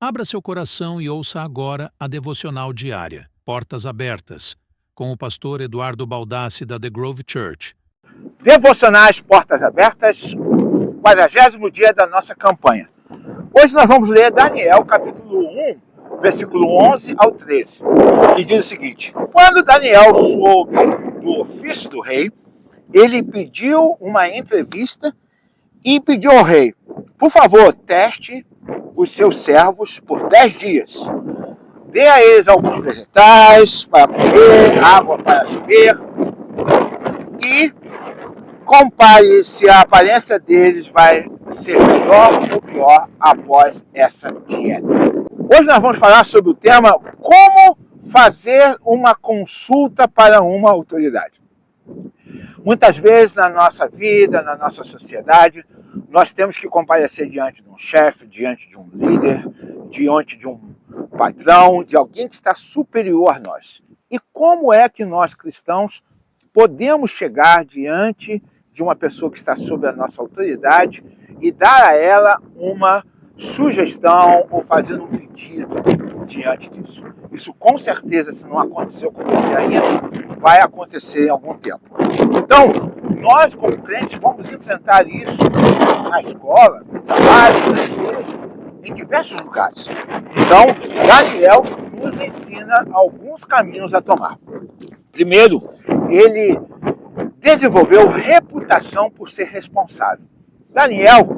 Abra seu coração e ouça agora a devocional diária, Portas Abertas, com o pastor Eduardo Baldassi da The Grove Church. Devocionais Portas Abertas, 40º dia da nossa campanha. Hoje nós vamos ler Daniel, capítulo 1, versículo 11 ao 13, que diz o seguinte: Quando Daniel soube do ofício do rei, ele pediu uma entrevista e pediu ao rei: por favor, teste os seus servos por 10 dias. Dê a eles alguns vegetais para comer, água para beber e compare se a aparência deles vai ser melhor ou pior após essa dieta. Hoje nós vamos falar sobre o tema como fazer uma consulta para uma autoridade. Muitas vezes na nossa vida, na nossa sociedade, nós temos que comparecer diante de um chefe, diante de um líder, diante de um patrão, de alguém que está superior a nós. E como é que nós cristãos podemos chegar diante de uma pessoa que está sob a nossa autoridade e dar a ela uma sugestão ou fazer um pedido diante disso? Isso com certeza, se não aconteceu com você ainda, vai acontecer em algum tempo. Então, nós como crentes vamos enfrentar isso na escola, no trabalho, na igreja, em diversos lugares. Então, Daniel nos ensina alguns caminhos a tomar. Primeiro, ele desenvolveu reputação por ser responsável. Daniel,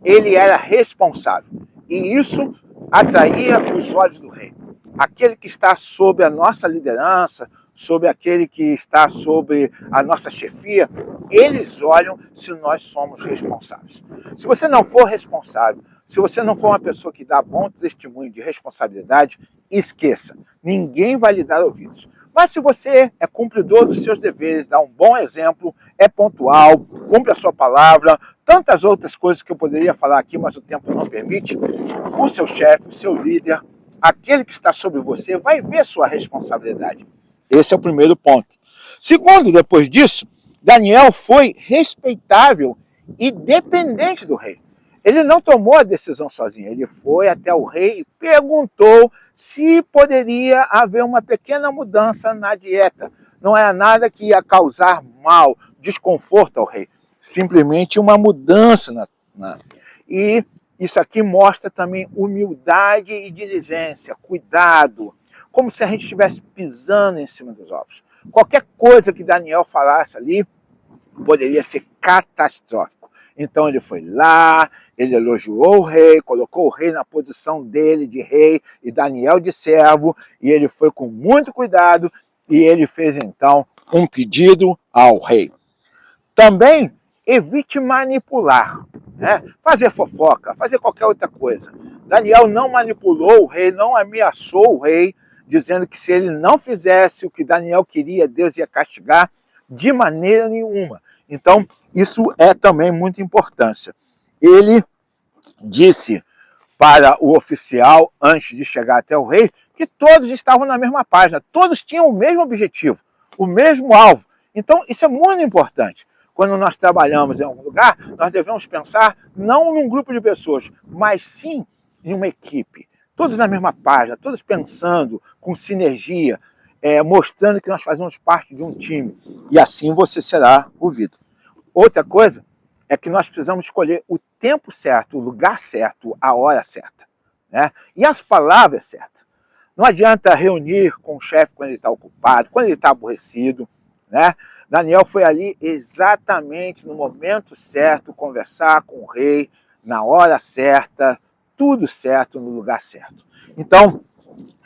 ele era responsável. E isso atraía os olhos do rei. Aquele que está sob a nossa liderança, sobre aquele que está sobre a nossa chefia, eles olham se nós somos responsáveis. Se você não for responsável, se você não for uma pessoa que dá bom testemunho de responsabilidade, esqueça, ninguém vai lhe dar ouvidos. Mas se você é cumpridor dos seus deveres, dá um bom exemplo, é pontual, cumpre a sua palavra, tantas outras coisas que eu poderia falar aqui, mas o tempo não permite, o seu chefe, o seu líder, aquele que está sobre você, vai ver sua responsabilidade. Esse é o primeiro ponto. Segundo, depois disso, Daniel foi respeitável e dependente do rei. Ele não tomou a decisão sozinho, ele foi até o rei e perguntou se poderia haver uma pequena mudança na dieta. Não era nada que ia causar mal, desconforto ao rei, simplesmente uma mudança. E isso aqui mostra também humildade e diligência, cuidado, como se a gente estivesse pisando em cima dos ovos. Qualquer coisa que Daniel falasse ali poderia ser catastrófico. Então ele foi lá, ele elogiou o rei, colocou o rei na posição dele de rei e Daniel de servo, e ele foi com muito cuidado e ele fez então um pedido ao rei. Também evite manipular, né? Fazer fofoca, fazer qualquer outra coisa. Daniel não manipulou o rei, não ameaçou o rei, dizendo que se ele não fizesse o que Daniel queria, Deus ia castigar de maneira nenhuma. Então, isso é também muito importante. Ele disse para o oficial, antes de chegar até o rei, que todos estavam na mesma página, todos tinham o mesmo objetivo, o mesmo alvo. Então, isso é muito importante. Quando nós trabalhamos em algum lugar, nós devemos pensar não num grupo de pessoas, mas sim em uma equipe. Todos na mesma página, todos pensando com sinergia, mostrando que nós fazemos parte de um time. E assim você será ouvido. Outra coisa é que nós precisamos escolher o tempo certo, o lugar certo, a hora certa, né? E as palavras certas. Não adianta reunir com o chefe quando ele está ocupado, quando ele está aborrecido, né? Daniel foi ali exatamente no momento certo, conversar com o rei, na hora certa, tudo certo, no lugar certo. Então,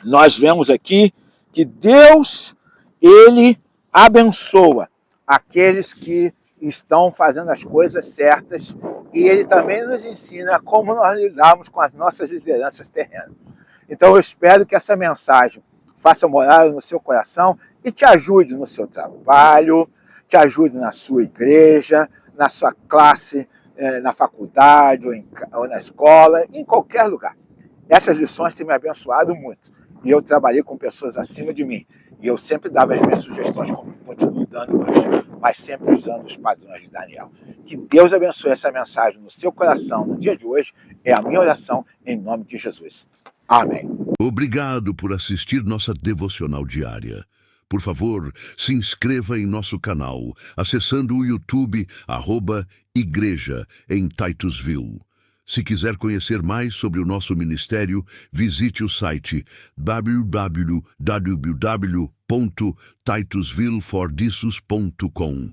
nós vemos aqui que Deus, ele abençoa aqueles que estão fazendo as coisas certas e ele também nos ensina como nós lidamos com as nossas lideranças terrenas. Então eu espero que essa mensagem faça morada no seu coração e te ajude no seu trabalho, te ajude na sua igreja, na sua classe, na faculdade ou na escola, em qualquer lugar. Essas lições têm me abençoado muito. E eu trabalhei com pessoas acima de mim. E eu sempre dava as minhas sugestões, como continuo dando hoje, mas sempre usando os padrões de Daniel. Que Deus abençoe essa mensagem no seu coração no dia de hoje. É a minha oração em nome de Jesus. Amém. Obrigado por assistir nossa devocional diária. Por favor, se inscreva em nosso canal, acessando o YouTube, @Igreja em Titusville. Se quiser conhecer mais sobre o nosso ministério, visite o site www.titusvillefordiços.com.